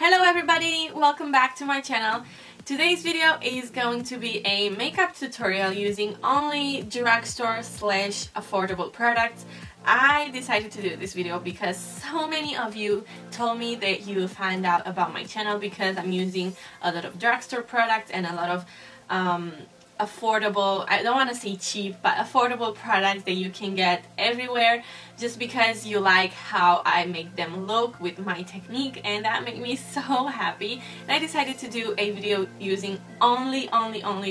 Hello everybody, welcome back to my channel. Today's video is going to be a makeup tutorial using only drugstore slash affordable products. I decided to do this video because so many of you told me that you found out about my channel because I'm using a lot of drugstore products and a lot of affordable, I don't want to say cheap, but affordable products that you can get everywhere just because you like how I make them look with my technique, and that made me so happy. And I decided to do a video using only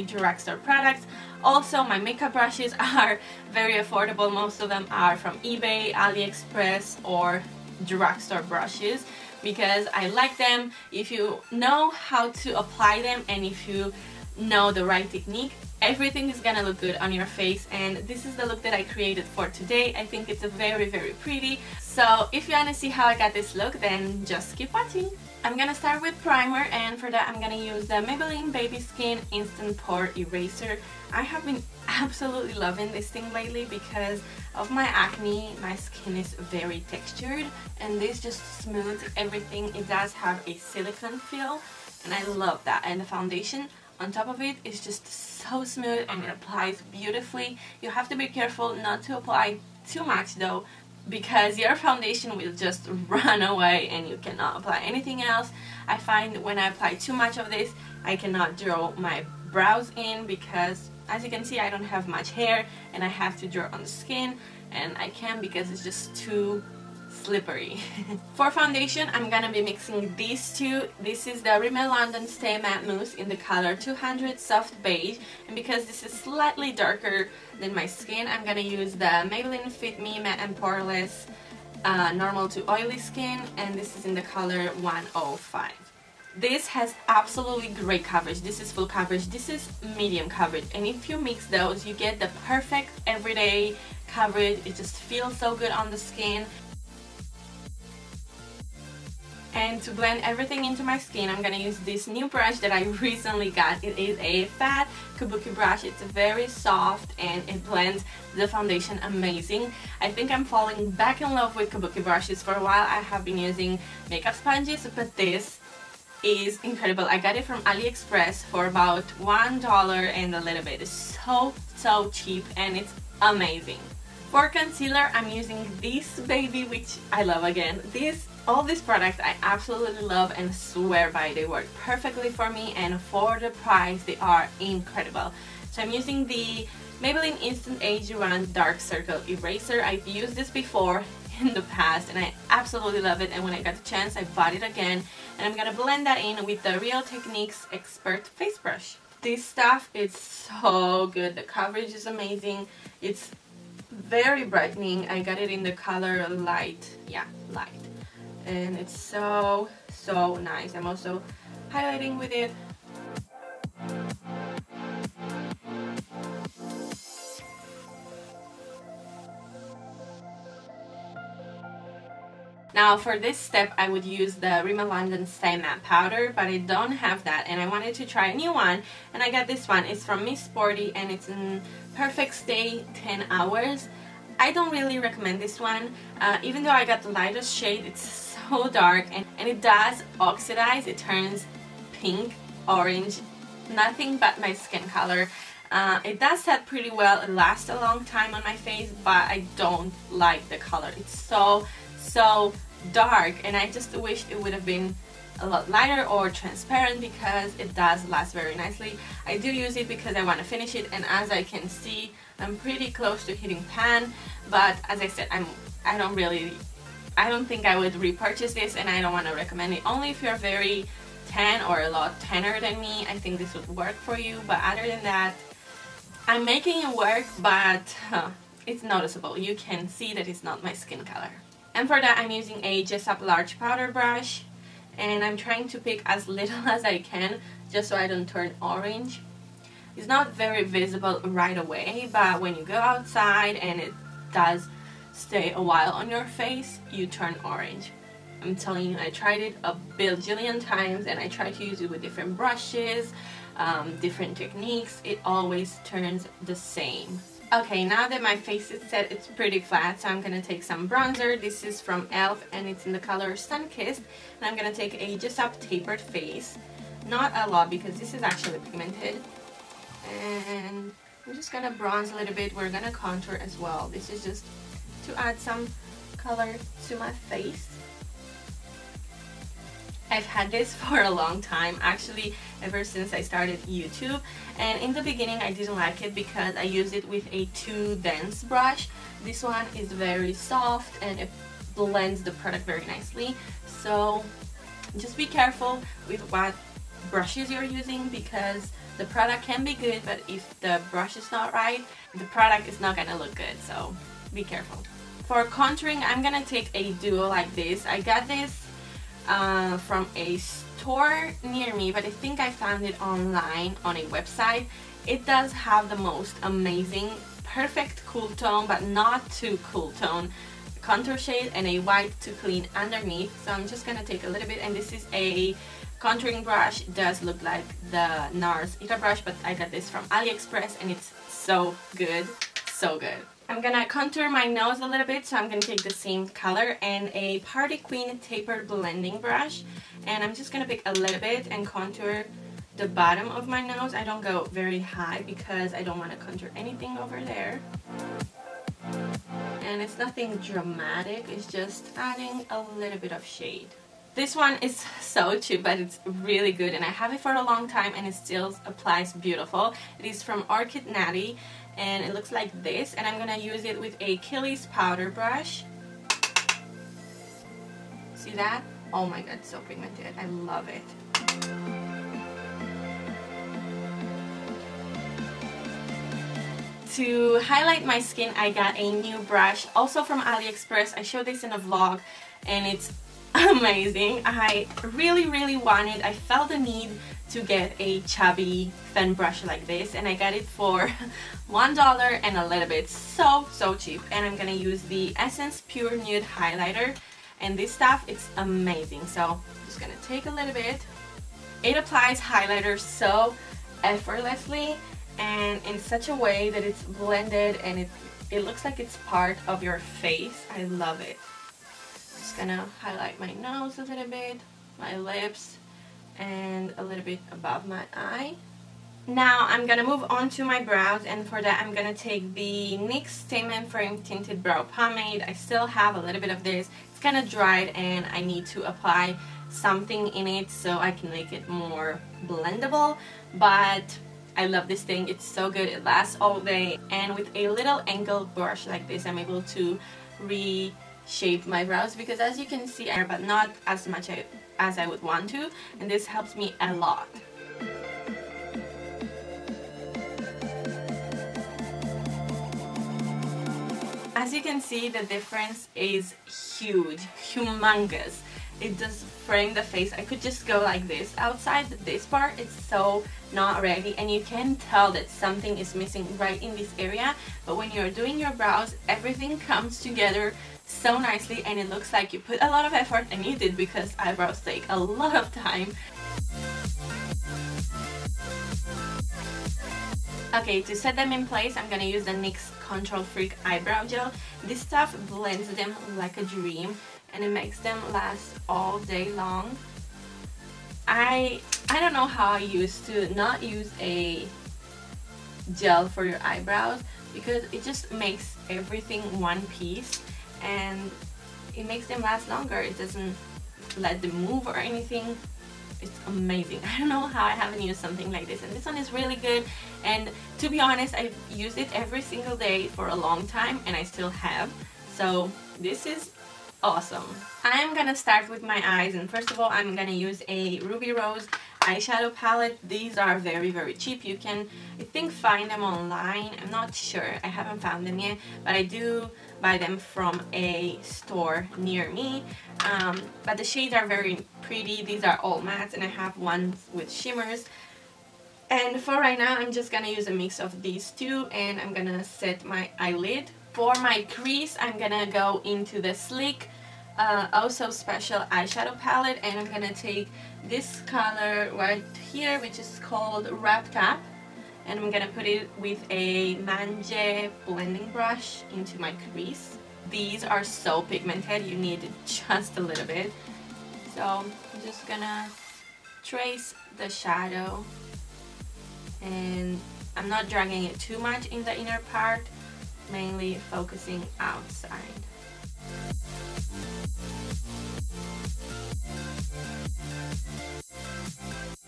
drugstore products. Also, my makeup brushes are very affordable. Most of them are from eBay, AliExpress, or drugstore brushes because I like them. If you know how to apply them and if you know the right technique, everything is gonna look good on your face, and this is the look that I created for today. I think it's a very pretty. So if you wanna see how I got this look, then just keep watching. I'm gonna start with primer, and for that I'm gonna use the Maybelline Baby Skin Instant Pore Eraser. I have been absolutely loving this thing lately because of my acne. My skin is very textured and this just smooths everything. It does have a silicone feel and I love that, and the foundation on top of it is just so smooth and it applies beautifully. You have to be careful not to apply too much though, because your foundation will just run away and you cannot apply anything else. I find when I apply too much of this, I cannot draw my brows in because, as you can see, I don't have much hair and I have to draw on the skin, and I can't because it's just too slippery. For foundation, I'm gonna be mixing these two. This is the Rimmel London Stay Matte Mousse in the color 200 Soft Beige, and because this is slightly darker than my skin, I'm gonna use the Maybelline Fit Me Matte and Poreless Normal to Oily Skin, and this is in the color 105. This has absolutely great coverage. This is full coverage, this is medium coverage, and if you mix those, you get the perfect everyday coverage. It just feels so good on the skin. And to blend everything into my skin, I'm gonna use this new brush that I recently got. It is a fat kabuki brush. It's very soft and it blends the foundation amazing. I think I'm falling back in love with kabuki brushes. For a while I have been using makeup sponges, but this is incredible. I got it from AliExpress for about $1 and a little bit. It's so cheap and it's amazing. For concealer, I'm using this baby, which I love again. All these products I absolutely love and swear by. They work perfectly for me, and for the price they are incredible. So I'm using the Maybelline Instant Age Run Dark Circle Eraser. I've used this before in the past and I absolutely love it, and when I got the chance I bought it again, and I'm gonna blend that in with the Real Techniques Expert Face Brush. This stuff is so good. The coverage is amazing. It's very brightening. I got it in the color light. Yeah, light. And it's so nice. I'm also highlighting with it. Now for this step I would use the Rimmel London Stay Matte Powder, but I don't have that and I wanted to try a new one, and I got this one. It's from Miss Sporty and it's in Perfect Stay 10 Hours. I don't really recommend this one, even though I got the lightest shade. It's so dark and it does oxidize. It turns pink, orange, nothing but my skin color. It does set pretty well. It lasts a long time on my face, but I don't like the color. It's so dark, and I just wish it would have been a lot lighter or transparent because it does last very nicely. I do use it because I want to finish it, and as I can see I'm pretty close to hitting pan, but as I said, I don't think I would repurchase this, and I don't want to recommend it. Only if you're very tan or a lot tanner than me, I think this would work for you, but other than that I'm making it work, but it's noticeable. You can see that it's not my skin color. And for that I'm using a Jessup large powder brush, and I'm trying to pick as little as I can just so I don't turn orange. It's not very visible right away, but when you go outside and it does stay a while on your face, you turn orange. I'm telling you, I tried it a bajillion times and I tried to use it with different brushes, different techniques. It always turns the same. Okay, now that my face is set, it's pretty flat, so I'm gonna take some bronzer. This is from e.l.f. and it's in the color Sunkissed. And I'm gonna take a just up tapered face. Not a lot because this is actually pigmented. And I'm just gonna bronze a little bit. We're gonna contour as well. This is just to add some color to my face. I've had this for a long time, actually ever since I started YouTube, and in the beginning I didn't like it because I used it with a too dense brush. This one is very soft and it blends the product very nicely, so just be careful with what brushes you're using because the product can be good, but if the brush is not right, the product is not gonna look good, so be careful. For contouring, I'm gonna take a duo like this. I got this from a store near me, but I think I found it online on a website. It does have the most amazing, perfect cool tone, but not too cool tone contour shade and a white to clean underneath. So I'm just gonna take a little bit, and this is a contouring brush. It does look like the NARS Ita brush, but I got this from AliExpress and it's so good, so good. I'm gonna contour my nose a little bit, so I'm gonna take the same color and a Party Queen tapered blending brush, and I'm just gonna pick a little bit and contour the bottom of my nose. I don't go very high because I don't want to contour anything over there. And it's nothing dramatic, it's just adding a little bit of shade. This one is so cheap, but it's really good, and I have it for a long time and it still applies beautiful. It is from Orkide Natty and it looks like this, and I'm gonna use it with a Achilles powder brush. See that? Oh my god, so pigmented. I love it. To highlight my skin, I got a new brush, also from AliExpress. I showed this in a vlog and it's amazing. I really wanted, I felt the need to get a Chubby fan brush like this, and I got it for $1 and a little bit. So cheap. And I'm gonna use the Essence Pure Nude highlighter, and this stuff, it's amazing. So I'm just gonna take a little bit. It applies highlighter so effortlessly and in such a way that it's blended and it looks like it's part of your face. I love it. Just gonna highlight my nose a little bit, my lips, and a little bit above my eye. Now I'm gonna move on to my brows, and for that I'm gonna take the NYX Statement Frame Tinted Brow Pomade. I still have a little bit of this. It's kind of dried and I need to apply something in it so I can make it more blendable, but I love this thing. It's so good. It lasts all day, and with a little angled brush like this I'm able to reshape my brows because, as you can see, but not as much as I would want to, and this helps me a lot. As you can see, the difference is huge, humongous. It does frame the face. I could just go like this. Outside this part, it's so not ready, and you can tell that something is missing right in this area, but when you're doing your brows, everything comes together so nicely and it looks like you put a lot of effort, and you did, because eyebrows take a lot of time. Okay, to set them in place, I'm gonna use the NYX Control Freak Eyebrow Gel. This stuff blends them like a dream and it makes them last all day long. I don't know how I used to not use a gel for your eyebrows because it just makes everything one piece and it makes them last longer. It doesn't let them move or anything. It's amazing. I don't know how I haven't used something like this, and this one is really good, and to be honest, I've used it every single day for a long time and I still have, so this is awesome. I'm gonna start with my eyes, and first of all I'm gonna use a Ruby Rose eyeshadow palette. These are very cheap. You can, I think, find them online. I'm not sure, I haven't found them yet, but I do buy them from a store near me. But the shades are very pretty. These are all mattes and I have ones with shimmers. And for right now I'm just gonna use a mix of these two, and I'm gonna set my eyelid. For my crease, I'm gonna go into the Sleek Oh So Special eyeshadow palette, and I'm gonna take this color right here, which is called Wrapped Up, and I'm gonna put it with a Mange blending brush into my crease. These are so pigmented, you need just a little bit. So I'm just gonna trace the shadow, and I'm not dragging it too much in the inner part, mainly focusing outside.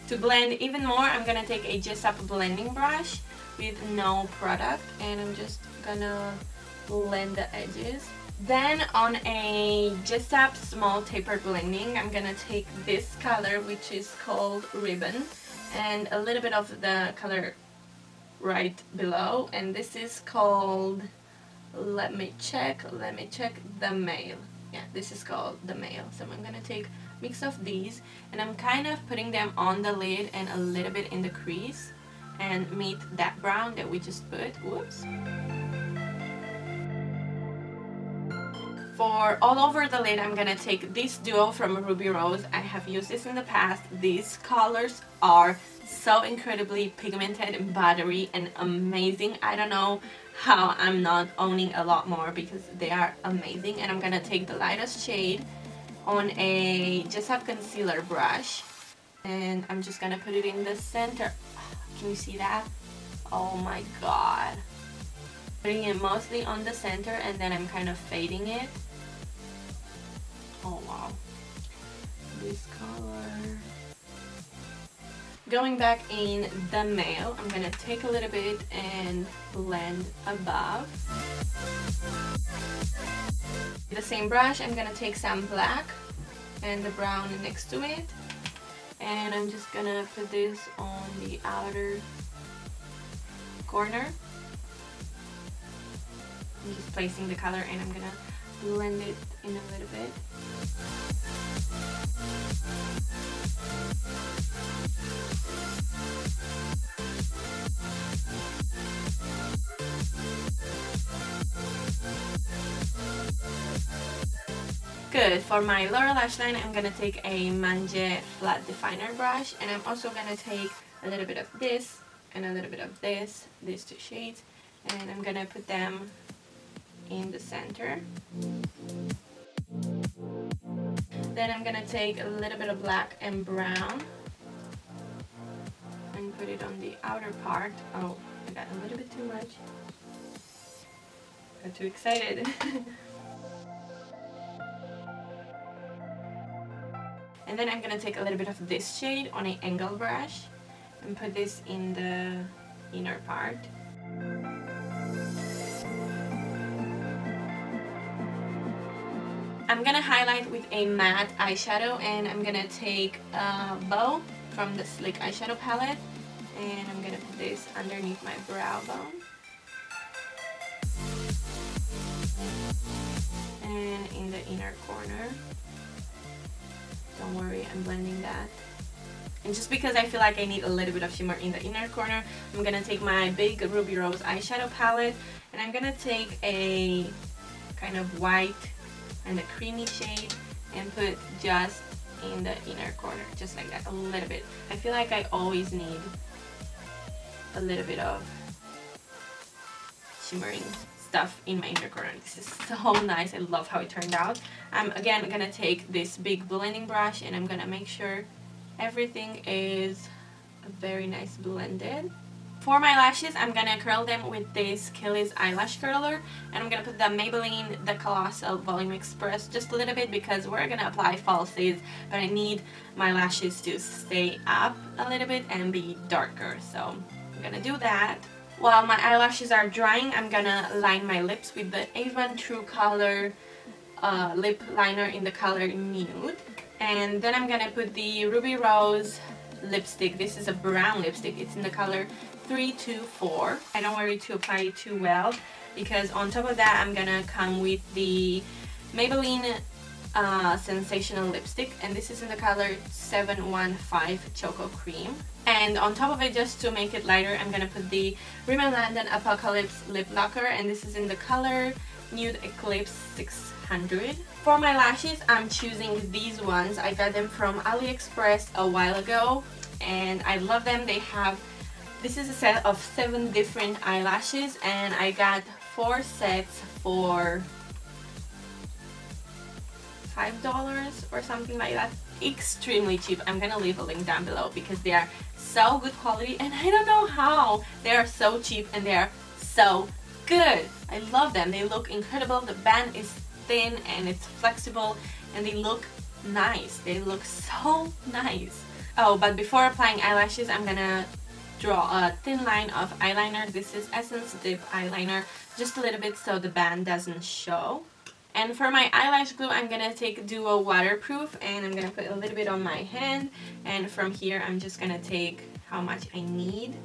To blend even more, I'm gonna take a Jessup blending brush with no product, and I'm just gonna blend the edges. Then on a Jessup small taper blending, I'm gonna take this color, which is called Ribbon, and a little bit of the color right below, and this is called, let me check, the Male. Yeah, this is called the Male. So I'm gonna take a mix of these, and I'm kind of putting them on the lid and a little bit in the crease, and meet that brown that we just put. Whoops. For all over the lid, I'm gonna take this duo from Ruby Rose. I have used this in the past. These colors are so incredibly pigmented and buttery and amazing. I don't know how I'm not owning a lot more, because they are amazing. And I'm gonna take the lightest shade on a Jessup concealer brush, and I'm just gonna put it in the center. Can you see that? Oh my god. Putting it mostly on the center, and then I'm kind of fading it. Oh wow, this color. Going back in the Male, I'm gonna take a little bit and blend above. With the same brush, I'm gonna take some black and the brown next to it, and I'm just gonna put this on the outer corner. I'm just placing the color, and I'm gonna blend it in a little bit. Good. For my lower lash line, I'm gonna take a Mange flat definer brush, and I'm also gonna take a little bit of this and a little bit of this, these two shades, and I'm gonna put them in the center. Then I'm gonna take a little bit of black and brown and put it on the outer part. Oh, I got a little bit too much. Got too excited. And then I'm gonna take a little bit of this shade on an angle brush and put this in the inner part. I'm gonna highlight with a matte eyeshadow, and I'm gonna take a bow from the Sleek eyeshadow palette, and I'm gonna put this underneath my brow bone. And in the inner corner. Don't worry, I'm blending that. And just because I feel like I need a little bit of shimmer in the inner corner, I'm gonna take my big Ruby Rose eyeshadow palette, and I'm gonna take a kind of white and a creamy shade and put just in the inner corner, just like that, a little bit. I feel like I always need a little bit of shimmering stuff in my inner corner. This is so nice. I love how it turned out. I'm again gonna take this big blending brush, and I'm gonna make sure everything is very nice blended. For my lashes, I'm gonna curl them with this Kelly's eyelash curler, and I'm gonna put the Maybelline The Colossal Volume Express just a little bit, because we're gonna apply falsies, but I need my lashes to stay up a little bit and be darker, so I'm gonna do that. While my eyelashes are drying, I'm gonna line my lips with the Avon True Color lip liner in the color Nude. And then I'm gonna put the Ruby Rose lipstick. This is a brown lipstick. It's in the color 324. I don't worry to apply it too well, because on top of that I'm gonna come with the Maybelline Sensational lipstick, and this is in the color 715 Choco Cream. And on top of it, just to make it lighter, I'm gonna put the Rimmel London Apocalypse lip lacquer, and this is in the color Nude Eclipse 600. For my lashes, I'm choosing these ones. I got them from AliExpress a while ago, and I love them. They have This is a set of 7 different eyelashes, and I got 4 sets for $5 or something like that. Extremely cheap. I'm gonna leave a link down below because they are so good quality, and I don't know how they are so cheap and they are so good. I love them. They look incredible. The band is thin and it's flexible, and they look nice. They look so nice. Oh, but before applying eyelashes, I'm gonna draw a thin line of eyeliner. This is Essence Dip eyeliner, just a little bit so the band doesn't show. And for my eyelash glue, I'm gonna take Duo Waterproof, and I'm gonna put a little bit on my hand, and from here I'm just gonna take how much I need.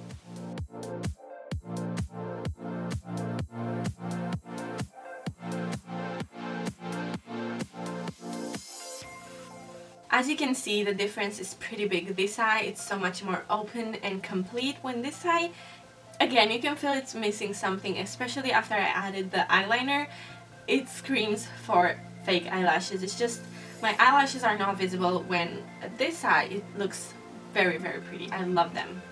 As you can see, the difference is pretty big. This eye, it's so much more open and complete, when this eye, again, you can feel it's missing something, especially after I added the eyeliner. It screams for fake eyelashes. It's just, my eyelashes are not visible, when this eye, it looks very, very pretty. I love them.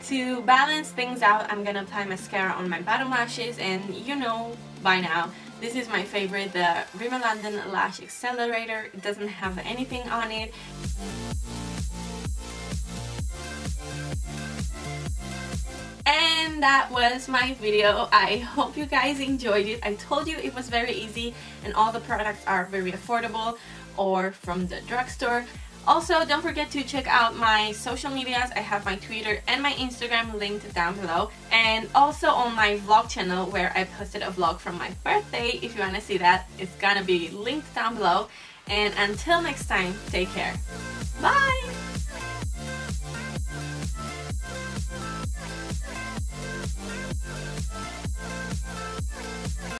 To balance things out, I'm gonna apply mascara on my bottom lashes, and you know by now, this is my favorite, the Rimmel London Lash Accelerator. It doesn't have anything on it. And that was my video. I hope you guys enjoyed it. I told you it was very easy, and all the products are very affordable or from the drugstore. Also, don't forget to check out my social medias. I have my Twitter and my Instagram linked down below, and also on my vlog channel where I posted a vlog from my birthday. If you want to see that, it's gonna be linked down below. And until next time, take care. Bye!